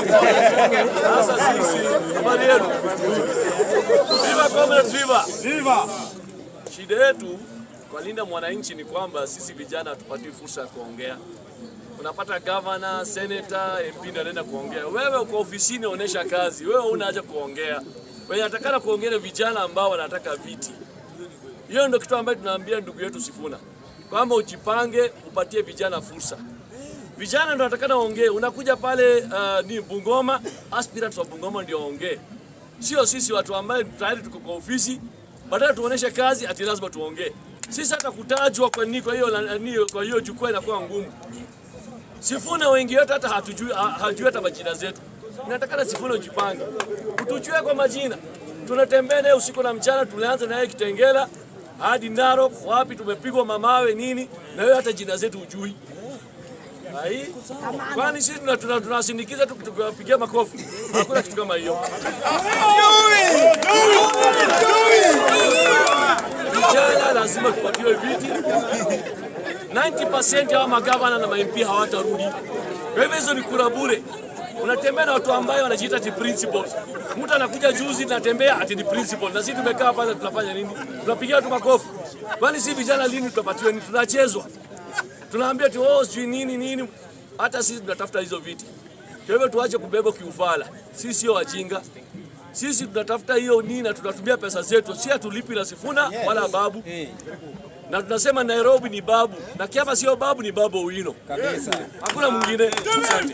Sasa sisi habari yenu. Viva comrades, viva. Viva. Shida yetu kwa linda mwananchi ni kwamba sisi vijana hatupati fursa ya kuongea. Unapata governor, senator, MP ndio anaenda kuongea. Wewe uko ofisini unaonesha kazi. Wewe huna haja kuongea. Wewe unataka kuongea vijana ambao wanataka viti. Hiyo ndio kitu ambacho tunaambia ndugu yetu Sifuna. Kwamba ujipange upatie vijana fursa. Vijana ndio watakana waongee. Unakuja pale ni Bungoma, aspirants wa Bungoma ndio waongee. Sio sisi watu ambao tayari tuko kwa ofisi, badala tuoneshe kazi ati lazima tuongee. Sisi hata kutajwa kwa hiyo jukwaa inakuwa ngumu. Sifuna wengi wetu hata hajui hata majina zetu. Inatakana Sifuna ujipange. Utujue kwa majina. Tunatembea naye usiku na mchana, tulianza naye Kitengela hadi Narok, wapi tumepigwa mamawe nini, na wewe hata jina zetu hujui. Hai? Kwani sisi tunasindikiza tu tukiwapigia makofi. Hakuna kitu kama hiyo. Vijana lazima tupatiwe viti. 90% ya magavana na MP hawatarudi. Kwa hivyo hizo ni kura bure. Unatembea na watu ambao wanajiita ati principals. Mtu anakuja juzi natembea ati ni principal. Na sisi tumekaa hapa tunafanya nini? Tunapigia tu makofi. Kwani si vijana lini tutapatiwa nini? Tunachezwa. Tunaambia tu sijui nini. Hata sisi tunatafuta hizo viti. Kwa hivyo tuache kubeba kiufala. Sisi sio wajinga. Sisi tunatafuta hiyo nini na tunatumia pesa zetu. Si hatulipi na Sifuna wala babu. Na tunasema Nairobi ni babu. Na kama sio babu ni Babu Owino. Kabisa. Hakuna mwingine. Asante.